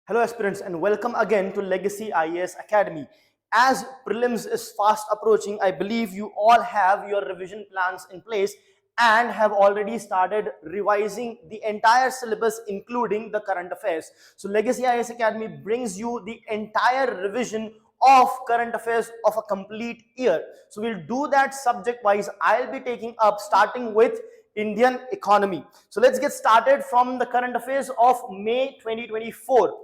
Hello aspirants and welcome again to Legacy IAS Academy. As prelims is fast approaching, I believe you all have your revision plans in place and have already started revising the entire syllabus including the current affairs. So Legacy IAS Academy brings you the entire revision of current affairs of a complete year. So we'll do that subject wise. I'll be taking up starting with Indian economy. So let's get started from the current affairs of May 2024.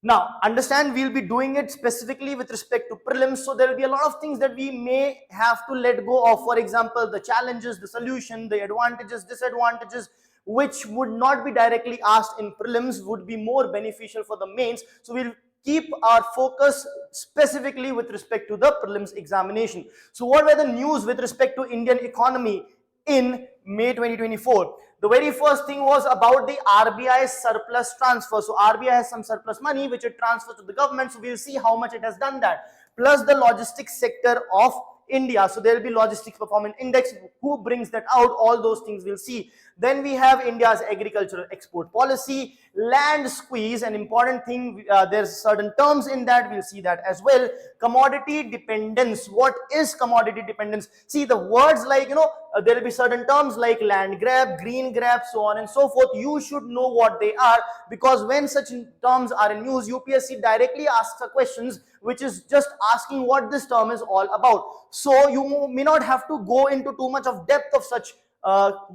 Now, understand we'll be doing it specifically with respect to prelims, so there will be a lot of things that we may have to let go of. For example, the challenges, the solution, the advantages, disadvantages, which would not be directly asked in prelims, would be more beneficial for the mains. So we'll keep our focus specifically with respect to the prelims examination. So what were the news with respect to Indian economy in May 2024? The very first thing was about the RBI surplus transfer. So RBI has some surplus money which it transfers to the government. So we'll see how much it has done that. Plus the logistics sector of India. So there will be logistics performance index. Who brings that out? All those things we'll see. Then we have India's agricultural export policy, land squeeze, an important thing. There's certain terms in that. We'll see that as well. Commodity dependence. What is commodity dependence? See the words like, there will be certain terms like land grab, green grab, so on and so forth. You should know what they are, because when such terms are in use, UPSC directly asks the questions which is just asking what this term is all about. So you may not have to go into too much of depth of such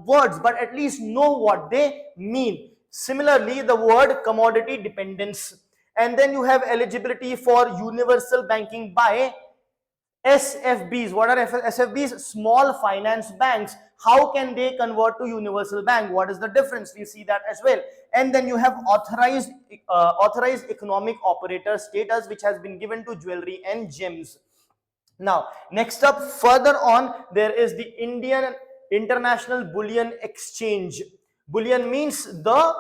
words, but at least know what they mean. Similarly, the word commodity dependence. And then you have eligibility for universal banking by SFBs. What are SFBs? Small finance banks. How can they convert to universal bank? What is the difference? We see that as well. And then you have authorized economic operator status, which has been given to jewelry and gems. Now, next up, further on, there is the Indian International Bullion Exchange. Bullion means the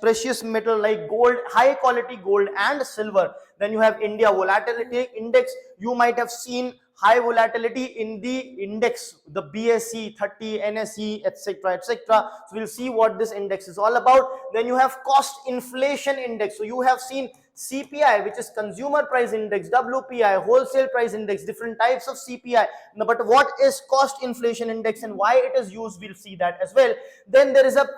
precious metal like gold, high quality gold and silver. Then you have India Volatility Index. You might have seen high volatility in the index, the BSE 30, NSE, etc., etc. So we'll see what this index is all about. Then you have cost inflation index. So you have seen CPI, which is consumer price index, WPI, wholesale price index, different types of CPI. But what is cost inflation index and why it is used, we'll see that as well. Then there is a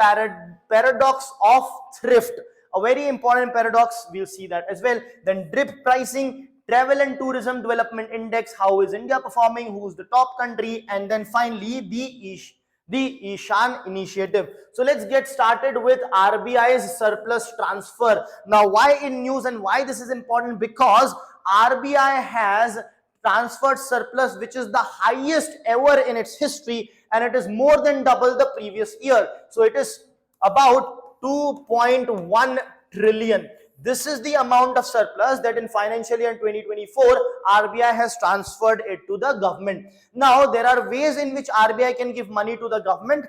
paradox of thrift, a very important paradox. We'll see that as well. Then DRIP pricing, travel and tourism development index, how is India performing, who's the top country, and then finally the Ishan initiative. So let's get started with RBI's surplus transfer. Now, why in news and why this is important? Because RBI has transferred surplus which is the highest ever in its history, and it is more than double the previous year. So it is about 2.1 trillion. This is the amount of surplus that in financial year 2024 RBI has transferred it to the government. Now there are ways in which RBI can give money to the government.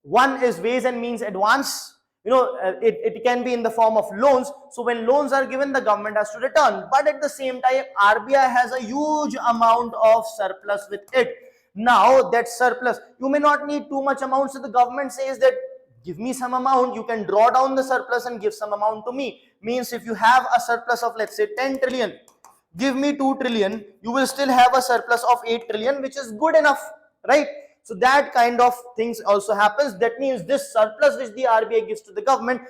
One is ways and means advance. It can be in the form of loans. So when loans are given, the government has to return. But at the same time, RBI has a huge amount of surplus with it. Now that surplus, you may not need too much amount. So the government says that give me some amount, you can draw down the surplus and give some amount to me. Means if you have a surplus of, let's say, 10 trillion, give me 2 trillion, you will still have a surplus of 8 trillion, which is good enough, right? So that kind of things also happens. That means this surplus which the RBI gives to the government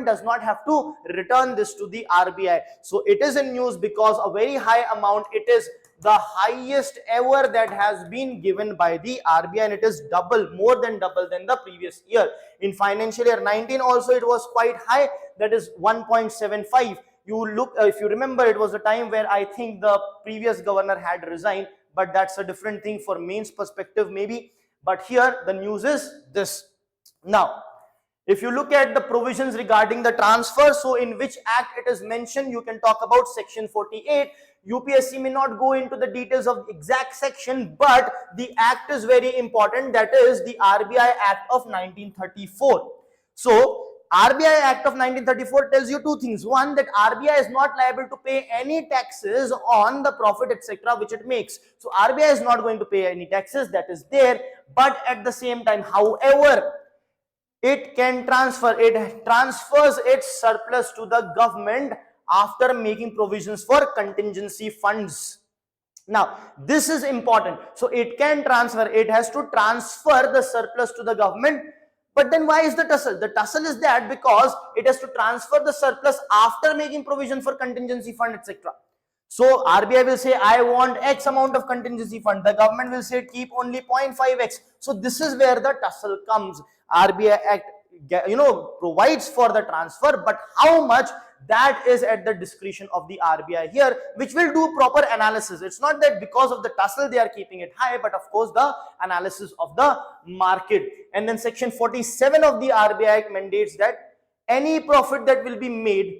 does not have to return this to the RBI. So it is in news because a very high amount, it is the highest ever that has been given by the RBI, and it is more than double than the previous year. In financial year 19 also it was quite high, that is 1.75. If you remember, it was a time where I think the previous governor had resigned, but that's a different thing for mains perspective maybe. But here the news is this. Now, if you look at the provisions regarding the transfer, so in which act it is mentioned, you can talk about section 48. UPSC may not go into the details of the exact section, but the act is very important. That is the RBI Act of 1934. So RBI Act of 1934 tells you two things. One, that RBI is not liable to pay any taxes on the profit, etc., which it makes. So RBI is not going to pay any taxes, that is there. But at the same time, however, it transfers its surplus to the government after making provisions for contingency funds. Now, this is important. So it can transfer, it has to transfer the surplus to the government. But then why is the tussle? The tussle is that because it has to transfer the surplus after making provision for contingency fund, etc. So RBI will say, I want X amount of contingency fund. The government will say, keep only 0.5x. So this is where the tussle comes. RBI Act, provides for the transfer, but how much, that is at the discretion of the RBI here, which will do proper analysis. It's not that because of the tussle they are keeping it high, but of course the analysis of the market. And then section 47 of the RBI Act mandates that any profit that will be made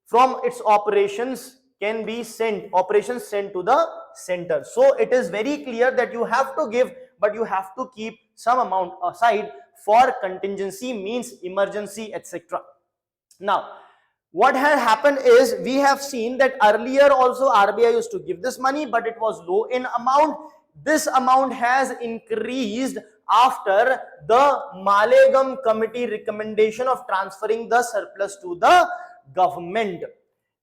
from its operations can be sent to the center. So it is very clear that you have to give, but you have to keep some amount aside for contingency, means emergency, etc. Now, what had happened is, we have seen that earlier also RBI used to give this money, but it was low in amount. This amount has increased after the Malegam committee recommendation of transferring the surplus to the government.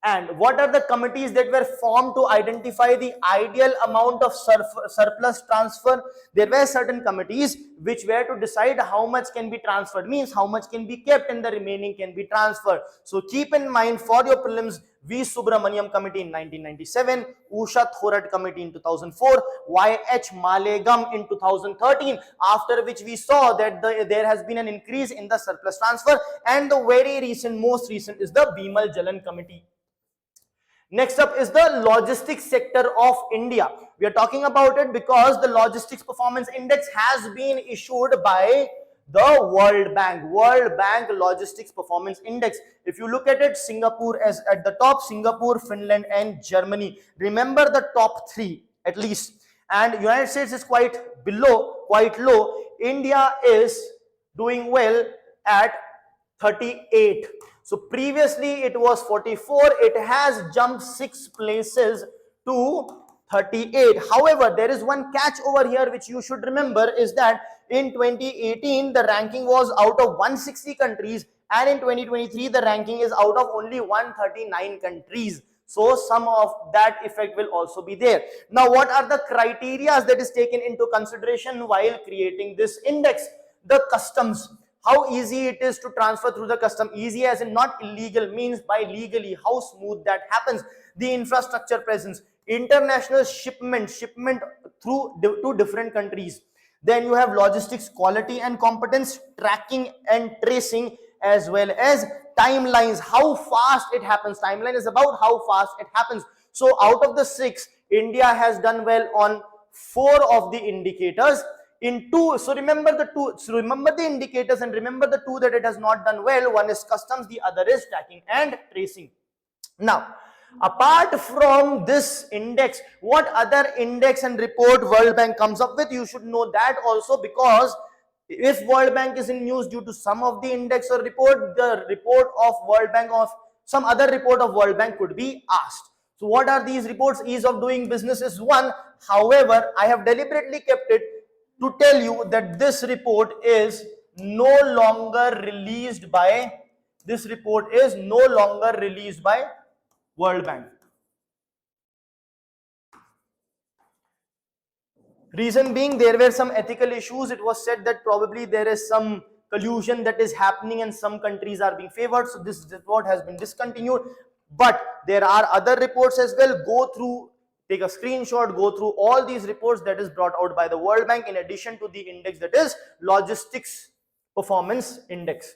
And what are the committees that were formed to identify the ideal amount of surplus transfer? There were certain committees which were to decide how much can be transferred, means how much can be kept and the remaining can be transferred. So keep in mind for your prelims, V. Subramaniam Committee in 1997, Usha Thorat Committee in 2004, Y.H. Malegam in 2013, after which we saw that there has been an increase in the surplus transfer, and the most recent is the Bimal Jalan Committee. Next up is the logistics sector of India. We are talking about it because the Logistics Performance Index has been issued by the World Bank. World Bank Logistics Performance Index. If you look at it, Singapore is at the top, Singapore, Finland and Germany. Remember the top three at least. And United States is quite low. India is doing well at 38. So previously it was 44, it has jumped 6 places to 38. However, there is one catch over here which you should remember, is that in 2018 the ranking was out of 160 countries, and in 2023 the ranking is out of only 139 countries. So some of that effect will also be there. Now, what are the criteria that is taken into consideration while creating this index? The customs. How easy it is to transfer through the custom. Easy as in not illegal, means by legally, how smooth that happens. The infrastructure presence, international shipment through to different countries. Then you have logistics quality and competence, tracking and tracing, as well as timelines, how fast it happens. Timeline is about how fast it happens. So out of the 6, India has done well on 4 of the indicators. In 2, so remember the indicators and remember the 2 that it has not done well. One is customs, the other is tracking and tracing. Now, apart from this index, what other index and report World Bank comes up with? You should know that also, because if World Bank is in news due to some of the index or report, the report of World Bank of some other report of World Bank could be asked. So what are these reports? Ease of doing business is one. However, I have deliberately kept it to tell you that this report is no longer released by World Bank. Reason being, there were some ethical issues. It was said that probably there is some collusion that is happening and some countries are being favored. So this report has been discontinued. But there are other reports as well. Take a screenshot, go through all these reports that is brought out by the World Bank, in addition to the index that is Logistics Performance Index.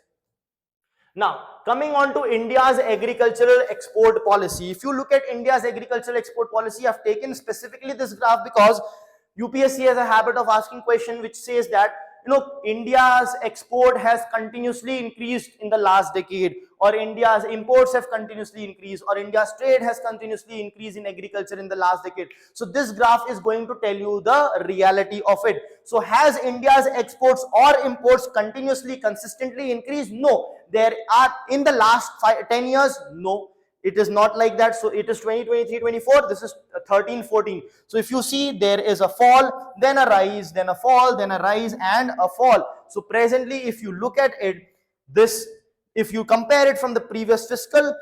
Now, coming on to India's agricultural export policy. If you look at India's agricultural export policy, I've taken specifically this graph because UPSC has a habit of asking question which says that, India's export has continuously increased in the last decade, or India's imports have continuously increased, or India's trade has continuously increased in agriculture in the last decade. So this graph is going to tell you the reality of it. So has India's exports or imports consistently increased? No. There are in the last 10 years, no. It is not like that. So it is 2023-24, this is 13-14. So if you see, there is a fall, then a rise, then a fall, then a rise and a fall. So presently, if you look at it, This, if you compare it from the previous fiscal,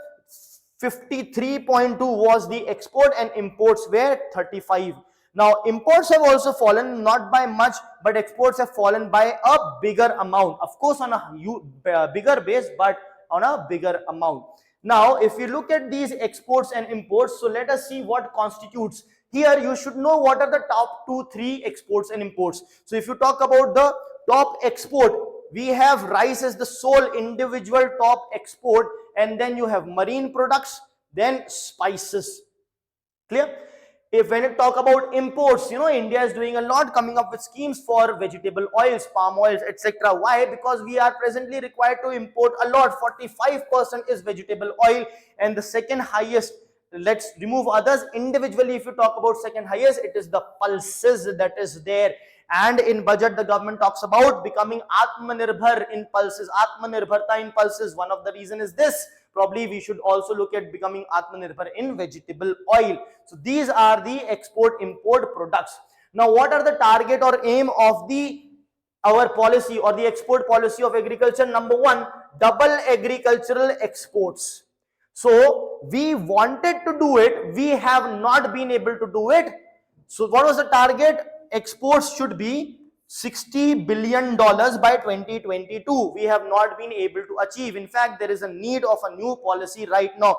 53.2 was the export and imports were 35. Now imports have also fallen, not by much, but exports have fallen by a bigger amount, of course on a bigger base, but on a bigger amount. Now if you look at these exports and imports, so let us see what constitutes. Here you should know what are the top 2-3 exports and imports. So if you talk about the top export, we have rice as the sole individual top export, and then you have marine products, then spices. Clear? If when you talk about imports, you know, India is doing a lot, coming up with schemes for vegetable oils, palm oils, etc. Why? Because we are presently required to import a lot. 45% is vegetable oil, and the second highest, let's remove others individually. If you talk about second highest, it is the pulses that is there. And in budget, the government talks about becoming Atmanirbhar in pulses, Atmanirbharta in pulses. One of the reason is this. Probably we should also look at becoming Atmanirbhar in vegetable oil. So these are the export import products. Now what are the target or aim of our policy or the export policy of agriculture? Number one, double agricultural exports. So we wanted to do it, we have not been able to do it. So what was the target? Exports should be $60 billion by 2022. We have not been able to achieve. In fact, there is a need of a new policy right now.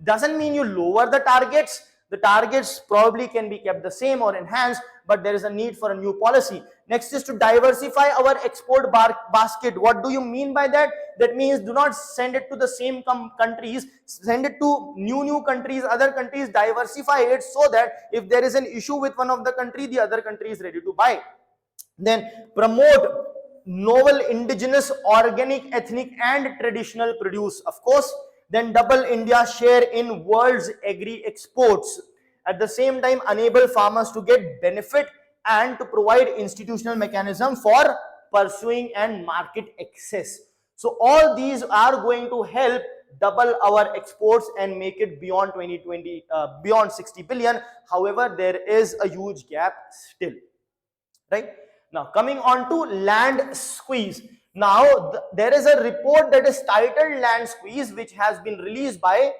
Doesn't mean you lower the targets. The targets probably can be kept the same or enhanced, but there is a need for a new policy. Next is to diversify our export basket. What do you mean by that? That means do not send it to the same countries, send it to new countries, other countries, diversify it so that if there is an issue with one of the country, the other country is ready to buy. Then promote novel indigenous, organic, ethnic and traditional produce, of course. Then double India's share in world's agri exports. At the same time, enable farmers to get benefit and to provide institutional mechanism for pursuing and market access. So all these are going to help double our exports and make it beyond 2020, beyond 60 billion. However, there is a huge gap still, right? Now coming on to land squeeze. Now there is a report that is titled Land Squeeze, which has been released by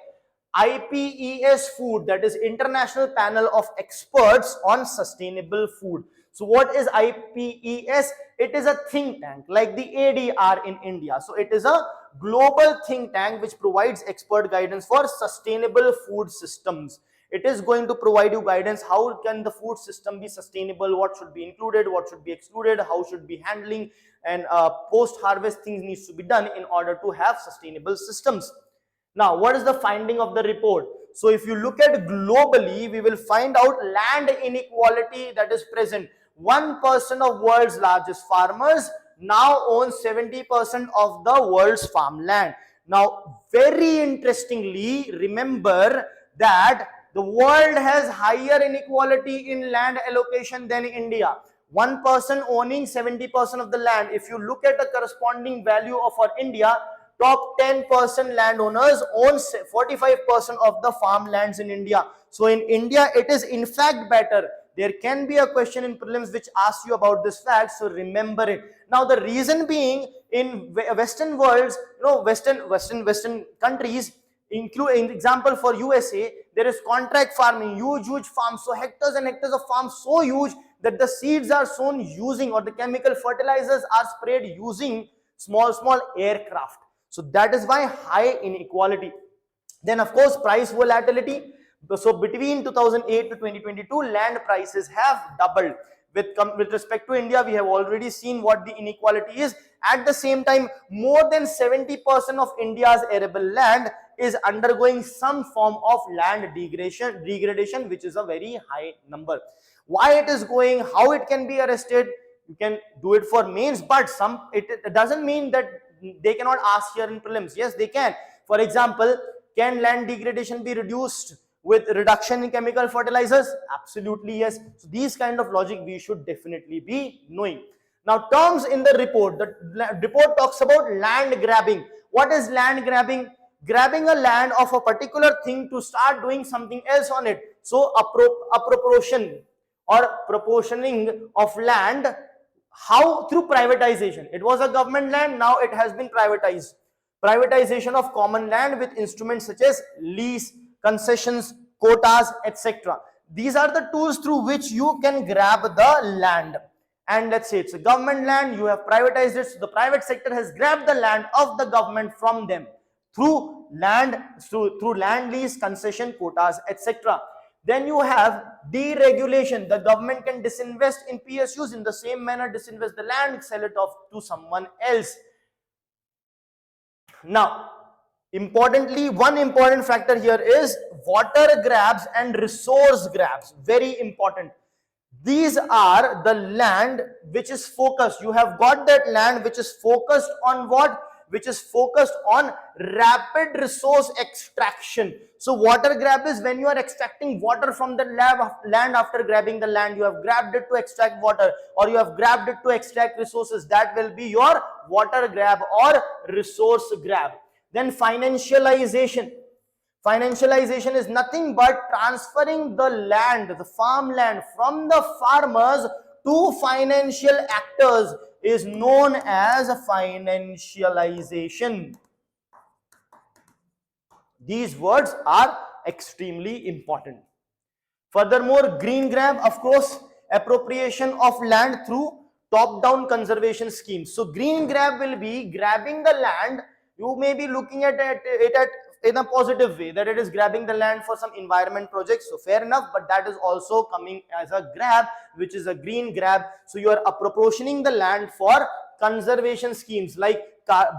IPES Food, that is International Panel of Experts on Sustainable Food. So what is IPES? It is a think tank like the ADR in India. So it is a global think tank which provides expert guidance for sustainable food systems. It is going to provide you guidance. How can the food system be sustainable? What should be included? What should be excluded? How should be handling? And post-harvest things needs to be done in order to have sustainable systems. Now, what is the finding of the report? So, if you look at globally, we will find out land inequality that is present. 1% of world's largest farmers now owns 70% of the world's farmland. Now, very interestingly, remember that the world has higher inequality in land allocation than India. 1% owning 70% of the land. If you look at the corresponding value of our India, top 10% landowners own 45% of the farmlands in India. So in India, it is in fact better. There can be a question in prelims which asks you about this fact, so remember it. Now the reason being, in Western worlds, you know, Western countries, include example for USA, there is contract farming, huge farms, so hectares and hectares of farms so huge that the seeds are sown using, or the chemical fertilizers are sprayed using small aircraft. So that is why high inequality. Then of course price volatility. So between 2008 to 2022, land prices have doubled. With respect to India, we have already seen what the inequality is. At the same time, more than 70% of India's arable land is undergoing some form of land degradation, which is a very high number. Why it is going, how it can be arrested, you can do it for mains, but it doesn't mean that they cannot ask here in prelims. Yes, they can. For example, can land degradation be reduced with reduction in chemical fertilizers? Absolutely yes. So these kind of logic we should definitely be knowing. Now terms in the report. The report talks about land grabbing. What is land grabbing? Grabbing a land of a particular thing to start doing something else on it. So appropriation or proportioning of land How? Through privatization. It was a government land, now it has been privatized. Privatization of common land with instruments such as lease, concessions, quotas, etc. These are the tools through which you can grab the land. And let's say it's a government land, you have privatized it, so the private sector has grabbed the land of the government from them through land lease, concession, quotas, etc. Then you have deregulation. The government can disinvest in PSUs, in the same manner disinvest the land, sell it off to someone else. Now, importantly, one important factor here is water grabs and resource grabs. Very important. These are the land which is focused. You have got that land which is focused on what? Which is focused on rapid resource extraction. So water grab is when you are extracting water from the land. After grabbing the land, you have grabbed it to extract water, or you have grabbed it to extract resources. That will be your water grab or resource grab. Then financialization. Financialization is nothing but transferring the land, the farmland, from the farmers to financial actors, is known as financialization. These words are extremely important. Furthermore, green grab, of course, appropriation of land through top-down conservation schemes. So green grab will be grabbing the land. You may be looking at it in a positive way, that it is grabbing the land for some environment projects, so fair enough, but that is also coming as a grab, which is a green grab. So you are appropriating the land for conservation schemes like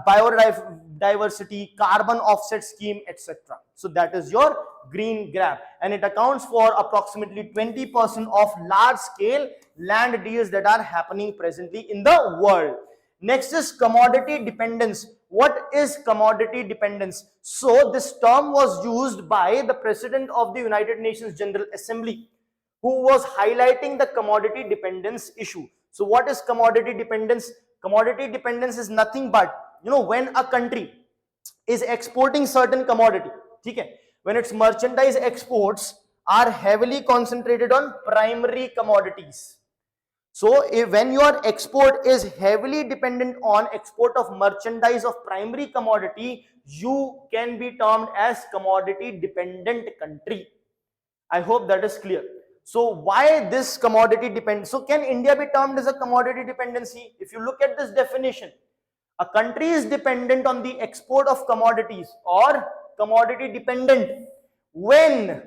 biodiversity, carbon offset scheme, etc. So that is your green grab, and it accounts for approximately 20% of large scale land deals that are happening presently in the world. Next is commodity dependence. What is commodity dependence? So this term was used by the President of the United Nations General Assembly, who was highlighting the commodity dependence issue. So what is commodity dependence? Commodity dependence is nothing but, when a country is exporting certain commodity, okay, when its merchandise exports are heavily concentrated on primary commodities. So when your export is heavily dependent on export of merchandise of primary commodity, you can be termed as commodity dependent country. I hope that is clear. So why this commodity dependent? So can India be termed as a commodity dependency? If you look at this definition, a country is dependent on the export of commodities or commodity dependent when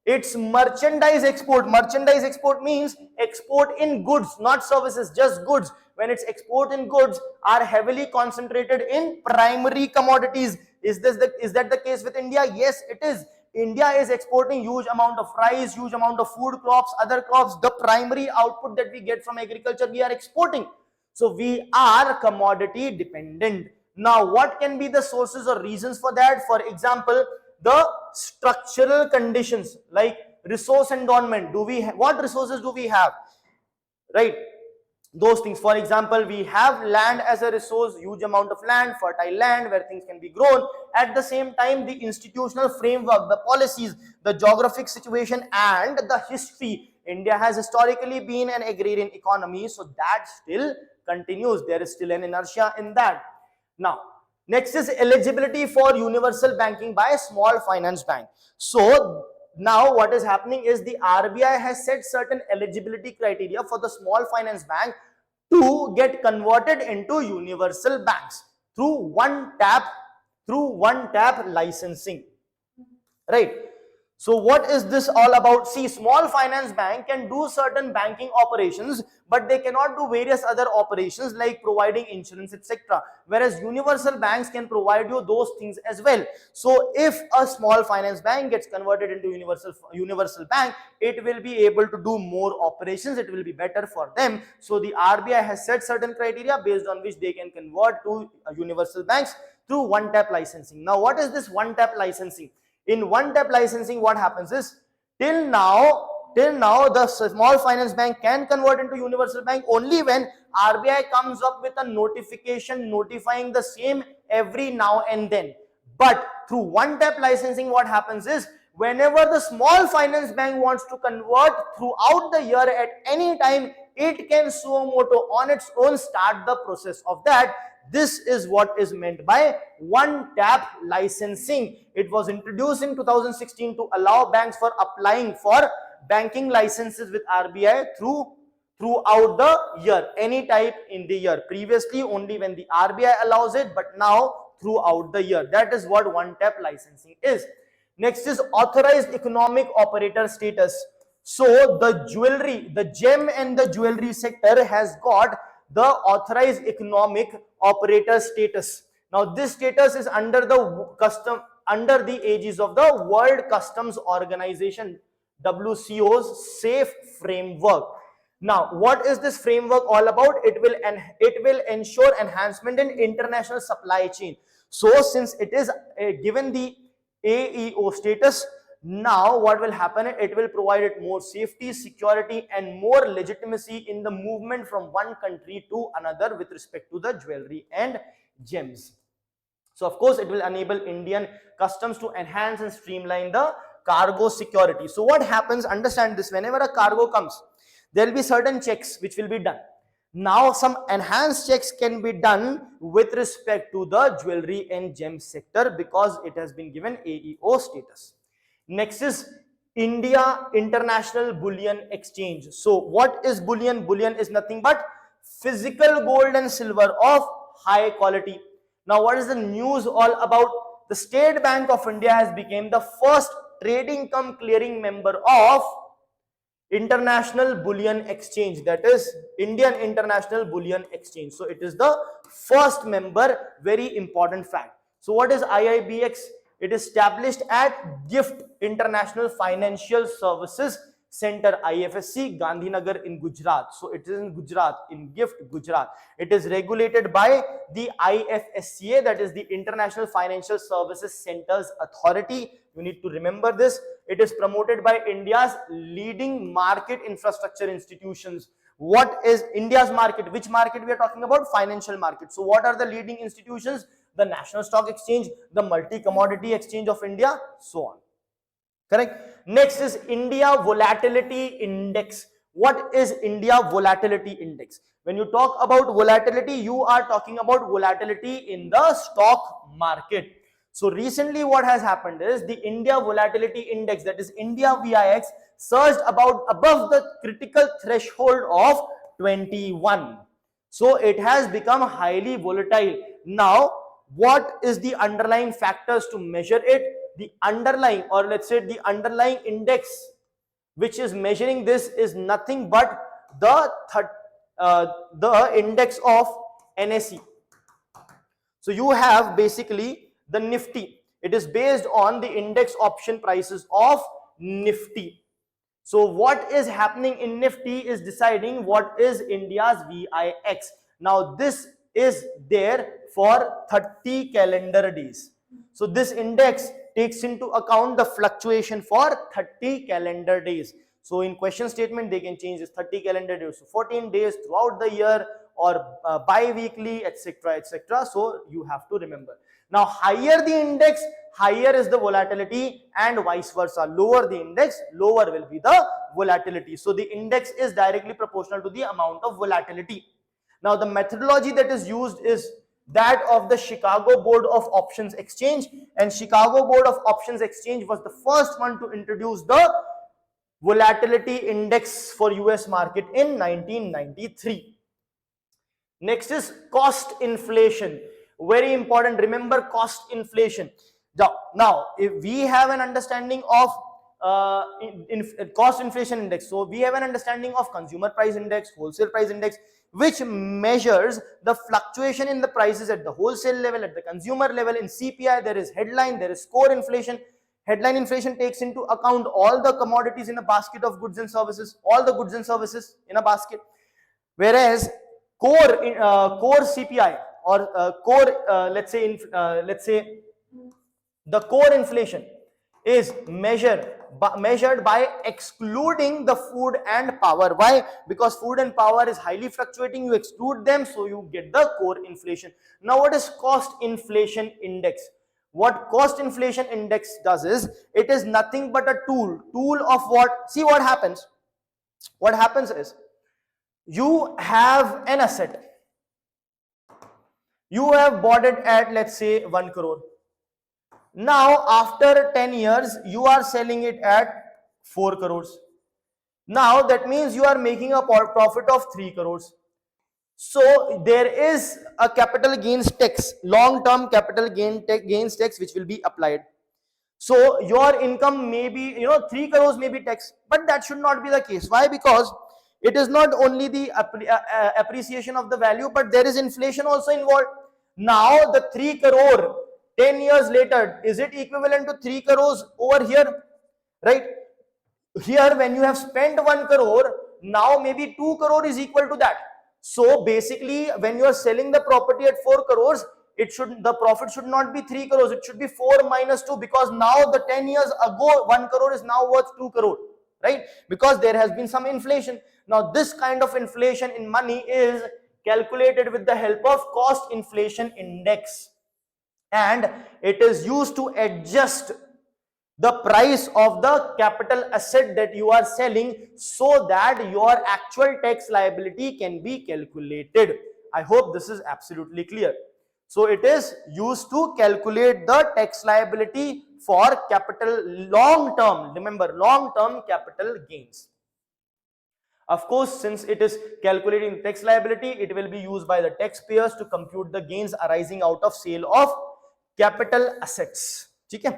its merchandise export means export in goods, not services, just goods. When its export in goods are heavily concentrated in primary commodities. Is that the case with India? Yes, it is. India is exporting huge amount of rice, huge amount of food crops, other crops. The primary output that we get from agriculture, we are exporting. So we are commodity dependent. Now, what can be the sources or reasons for that? For example, the structural conditions like resource endowment. What resources do we have? Right? Those things. For example, we have land as a resource, huge amount of land, fertile land where things can be grown. At the same time, the institutional framework, the policies, the geographic situation, and the history. India has historically been an agrarian economy, so that still continues. There is still an inertia in that. Now, next is eligibility for universal banking by a small finance bank. So now what is happening is the RBI has set certain eligibility criteria for the small finance bank to get converted into universal banks through one tap licensing, right? So what is this all about? See, small finance bank can do certain banking operations, but they cannot do various other operations like providing insurance, etc. Whereas universal banks can provide you those things as well. So if a small finance bank gets converted into universal bank, it will be able to do more operations. It will be better for them. So the RBI has set certain criteria based on which they can convert to universal banks through one-tap licensing. Now, what is this one-tap licensing? In one-tap licensing, what happens is, till now the small finance bank can convert into universal bank only when RBI comes up with a notification notifying the same every now and then. But through one-tap licensing, what happens is, whenever the small finance bank wants to convert throughout the year at any time, it can suo moto on its own start the process of that. This is what is meant by one-tap licensing. It was introduced in 2016 to allow banks for applying for banking licenses with RBI throughout the year, any type in the year. Previously only when the RBI allows it, but now throughout the year. That is what one-tap licensing is. Next is authorized economic operator status. So the jewelry, the gem and the jewelry sector has got the authorized economic operator status. Now this status is under the aegis of the World Customs Organization, WCO's safe framework. Now what is this framework all about? It will ensure enhancement in international supply chain. So since it is given the AEO status, now what will happen? It will provide it more safety, security and more legitimacy in the movement from one country to another with respect to the jewelry and gems. So of course it will enable Indian customs to enhance and streamline the cargo security. So what happens, understand this, whenever a cargo comes, there will be certain checks which will be done. Now some enhanced checks can be done with respect to the jewelry and gem sector because it has been given AEO status. Next is India International Bullion Exchange. So what is bullion? Bullion is nothing but physical gold and silver of high quality. Now what is the news all about? The State Bank of India has become the first trading cum clearing member of International Bullion Exchange, that is Indian International Bullion Exchange. So it is the first member, very important fact. So what is IIBX? It is established at GIFT International Financial Services Center, IFSC, Gandhinagar in Gujarat. So it is in Gujarat, in GIFT, Gujarat. It is regulated by the IFSCA, that is the International Financial Services Centers Authority. You need to remember this. It is promoted by India's leading market infrastructure institutions. What is India's market? Which market we are talking about? Financial market. So what are the leading institutions? The National Stock Exchange, the Multi-Commodity Exchange of India, so on. Correct. Next is India Volatility Index. What is India Volatility Index? When you talk about volatility, you are talking about volatility in the stock market. So recently what has happened is the India Volatility Index, that is India VIX, surged above the critical threshold of 21. So it has become highly volatile. Now what is the underlying factors to measure it? The underlying, or let's say the underlying index which is measuring this is nothing but the index of NSE. So you have basically the Nifty. It is based on the index option prices of Nifty. So what is happening in Nifty is deciding what is India's VIX. Now this is there for 30 calendar days. So this index takes into account the fluctuation for 30 calendar days. So in question statement they can change this 30 calendar days to 14 days throughout the year, or bi-weekly, etc, etc. So you have to remember. Now higher the index, higher is the volatility, and vice versa. Lower the index, lower will be the volatility. So the index is directly proportional to the amount of volatility. Now the methodology that is used is that of the Chicago Board of Options Exchange, and Chicago Board of Options Exchange was the first one to introduce the volatility index for US market in 1993. Next is cost inflation. Very important, remember cost inflation. Now if we have an understanding of cost inflation index, so we have an understanding of consumer price index, wholesale price index, which measures the fluctuation in the prices at the wholesale level, at the consumer level. In CPI there is headline, there is core inflation. Headline inflation takes into account all the commodities in a basket of goods and services, all the goods and services in a basket, whereas core CPI, or let's say the core inflation is measured by excluding the food and power. Why? Because food and power is highly fluctuating, you exclude them, so you get the core inflation. Now what is cost inflation index? What cost inflation index does is, it is nothing but a tool of what? See what happens is, You have an asset. You have bought it at, let's say, 1 crore. Now, after 10 years, you are selling it at 4 crores. Now, that means you are making a profit of 3 crores. So, there is a capital gains tax, long-term capital gains tax, which will be applied. So, your income may be, 3 crores may be tax, but that should not be the case. Why? Because it is not only the appreciation of the value, but there is inflation also involved. Now, the 3 crore 10 years later, is it equivalent to 3 crores over here? Right? Here, when you have spent 1 crore, now maybe 2 crore is equal to that. So basically, when you are selling the property at 4 crores, the profit should not be 3 crores, it should be 4 minus 2, because now the 10 years ago 1 crore is now worth 2 crore, right? Because there has been some inflation. Now this kind of inflation in money is calculated with the help of cost inflation index, and it is used to adjust the price of the capital asset that you are selling, so that your actual tax liability can be calculated. I hope this is absolutely clear. So it is used to calculate the tax liability for capital long term, remember, long term capital gains. Of course, since it is calculating tax liability, it will be used by the taxpayers to compute the gains arising out of sale of capital assets. Okay?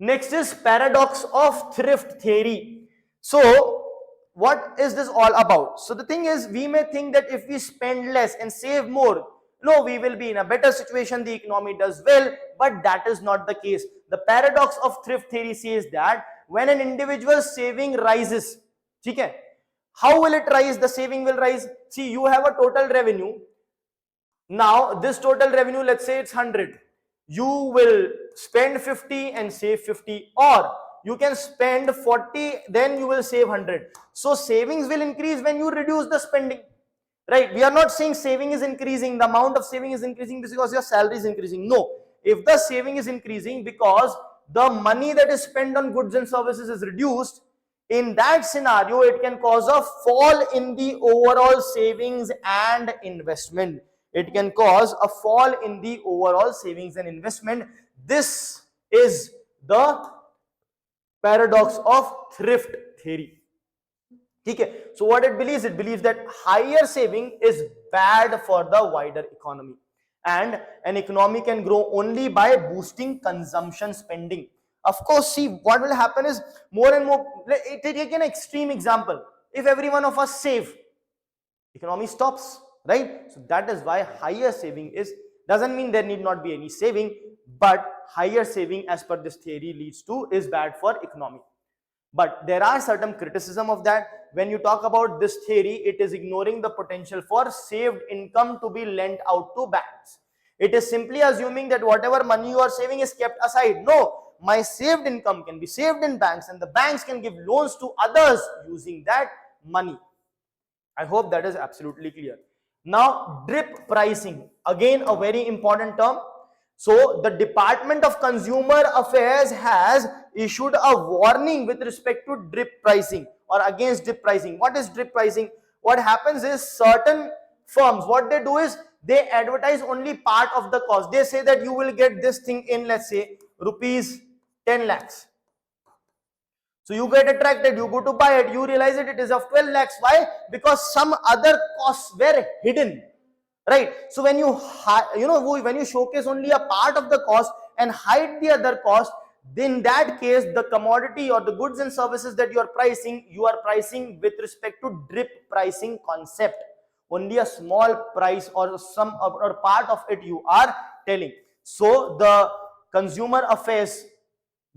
Next is paradox of thrift theory. So what is this all about? So the thing is, we may think that if we spend less and save more, no, we will be in a better situation, the economy does well, but that is not the case. The paradox of thrift theory says that when an individual's saving rises, okay, how will it rise? The saving will rise. See, you have a total revenue. Now this total revenue, let's say it's 100. You will spend 50 and save 50, or you can spend 40, then you will save 100. So savings will increase when you reduce the spending, right? We are not saying saving is increasing, the amount of saving is increasing because your salary is increasing. No, if the saving is increasing because the money that is spent on goods and services is reduced, in that scenario it can cause a fall in the overall savings and investment. It can cause a fall in the overall savings and investment. This is the paradox of thrift theory. Okay. So what it believes that higher saving is bad for the wider economy, and an economy can grow only by boosting consumption spending. Of course, see, what will happen is more and more, take an extreme example. If every one of us save, economy stops, right? So that is why higher saving doesn't mean there need not be any saving, but higher saving as per this theory leads to is bad for economy. But there are certain criticism of that. When you talk about this theory, it is ignoring the potential for saved income to be lent out to banks. It is simply assuming that whatever money you are saving is kept aside. No, my saved income can be saved in banks, and the banks can give loans to others using that money. I hope that is absolutely clear. Now, drip pricing, again a very important term. So the Department of Consumer Affairs has issued a warning with respect to drip pricing, or against drip pricing. What is drip pricing? What happens is, certain firms, what they do is they advertise only part of the cost. They say that you will get this thing in, let's say, rupees 10 lakhs. So you get attracted, you go to buy it, you realize it is of 12 lakhs. Why? Because some other costs were hidden, right? So when you when you showcase only a part of the cost and hide the other cost, then in that case the commodity or the goods and services that you are pricing with respect to drip pricing concept. Only a small price or some or part of it you are telling. So the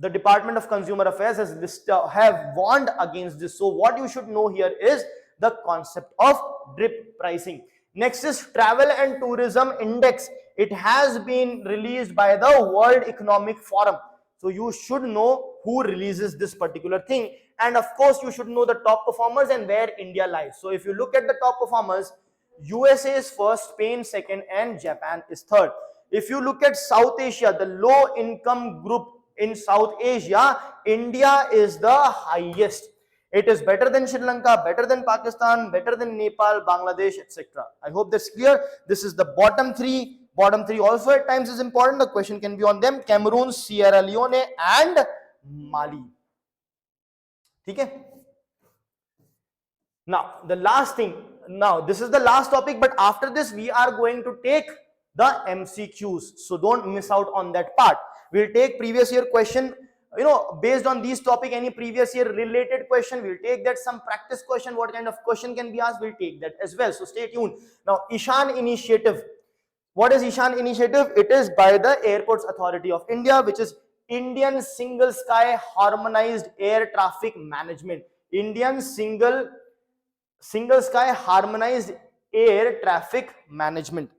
Department of Consumer Affairs have warned against this. So what you should know here is the concept of drip pricing. Next is Travel and Tourism Index. It has been released by the World Economic Forum. So you should know who releases this particular thing. And of course, you should know the top performers and where India lies. So if you look at the top performers, USA is first, Spain second, and Japan is third. If you look at South Asia, the low income group in South Asia, India is the highest. It is better than Sri Lanka, better than Pakistan, better than Nepal, Bangladesh, etc. I hope that's clear. This is the bottom three. Bottom three also at times is important. The question can be on them. Cameroon, Sierra Leone, and Mali. Okay. Now, the last thing. Now, this is the last topic, but after this, we are going to take the MCQs. So don't miss out on that part. We'll take previous year question, based on these topic, any previous year related question, we'll take that. Some practice question, what kind of question can be asked, we'll take that as well. So stay tuned. Now, Ishan Initiative. What is Ishan Initiative? It is by the Airports Authority of India, which is Indian Single Sky Harmonized Air Traffic Management. Indian Single Sky Harmonized Air Traffic Management.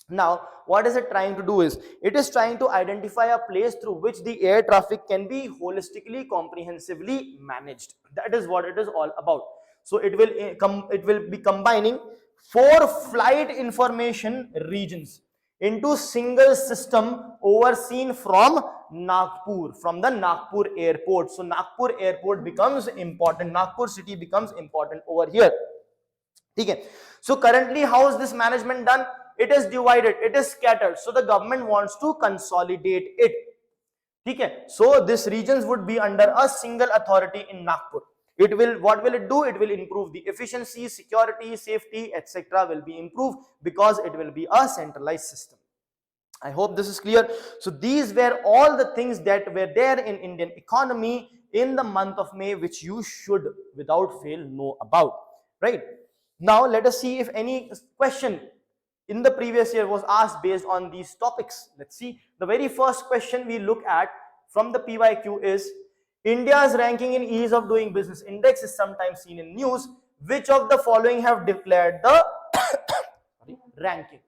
Now, what is it trying to do is, it is trying to identify a place through which the air traffic can be holistically, comprehensively managed. That is what it is all about. So it will be combining 4 flight information regions into single system overseen from Nagpur, from the Nagpur airport. So Nagpur airport becomes important. Nagpur city becomes important over here. Okay. So currently, how is this management done? It is divided, it is scattered. So the government wants to consolidate it. Okay. So these regions would be under a single authority in Nagpur. It will, what will it do? It will improve the efficiency, security, safety, etc. will be improved because it will be a centralized system. I hope this is clear. So these were all the things that were there in Indian economy in the month of May, which you should without fail know about, right? Now let us see if any question in the previous year was asked based on these topics. Let's see. The very first question we look at from the PYQ is, India's ranking in ease of doing business index is sometimes seen in news. Which of the following have declared the ranking?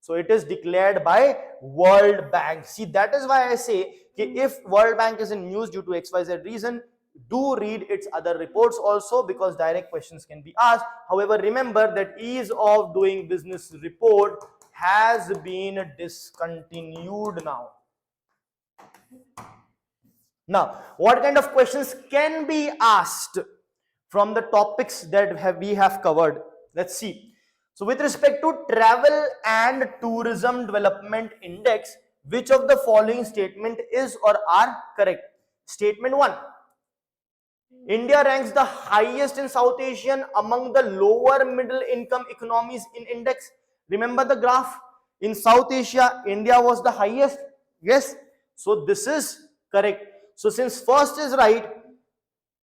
So it is declared by World Bank. See, that is why I say if World Bank is in news due to XYZ reason, do read its other reports also, because direct questions can be asked. However, remember that ease of doing business report has been discontinued now. Now, what kind of questions can be asked from the topics that we have covered? Let's see. So with respect to Travel and Tourism Development Index, which of the following statement is or are correct? Statement 1. India ranks the highest in South Asian among the lower middle income economies in index. Remember the graph? In South Asia, India was the highest. Yes. So this is correct. So since first is right,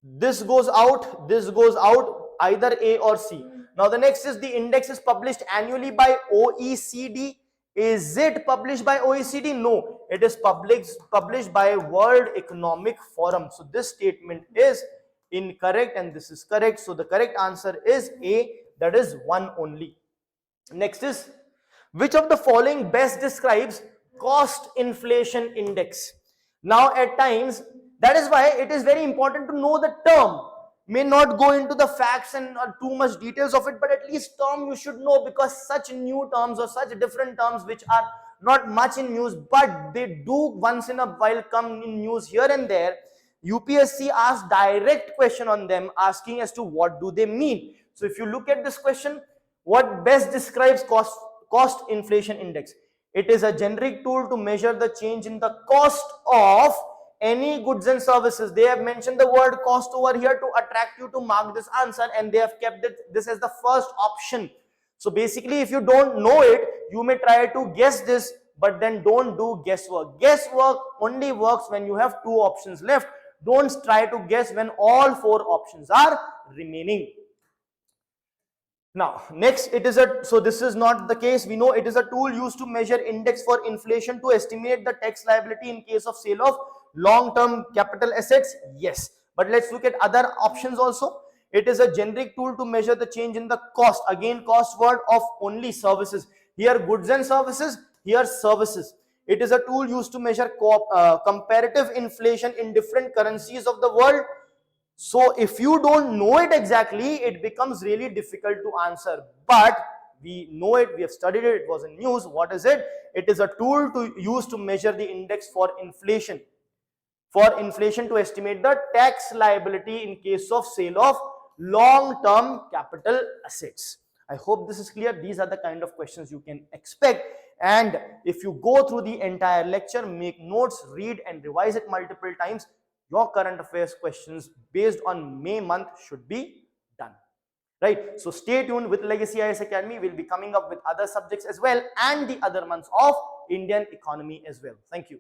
this goes out, either A or C. Now the next is, the index is published annually by OECD. Is it published by OECD? No, it is published by World Economic Forum. So this statement is incorrect and this is correct. So the correct answer is A, that is 1 only. Next is, which of the following best describes cost inflation index? Now at times, that is why it is very important to know the term. May not go into the facts and too much details of it, but at least term you should know, because such new terms or such different terms which are not much in news, but they do once in a while come in news here and there. UPSC asks direct question on them, asking as to what do they mean. So if you look at this question, what best describes cost inflation index? It is a generic tool to measure the change in the cost of any goods and services. They have mentioned the word cost over here to attract you to mark this answer, and they have kept this as the first option. So basically, if you don't know it, you may try to guess this, but then don't do guesswork. Guesswork only works when you have 2 options left. Don't try to guess when all 4 options are remaining. Now, next, so this is not the case. We know it is a tool used to measure index for inflation to estimate the tax liability in case of sale of long-term capital assets. Yes, but let's look at other options also. It is a generic tool to measure the change in the cost. Again, cost word of only services. Here goods and services, here services. It is a tool used to measure comparative inflation in different currencies of the world. So if you don't know it exactly, it becomes really difficult to answer. But we know it, we have studied it, it was in news. What is it? It is a tool used to measure the index for inflation for inflation to estimate the tax liability in case of sale of long-term capital assets. I hope this is clear. These are the kind of questions you can expect, and if you go through the entire lecture, make notes, read and revise it multiple times, your current affairs questions based on May month should be done. Right, so stay tuned with Legacy IAS Academy. We'll be coming up with other subjects as well and the other months of Indian economy as well. Thank you.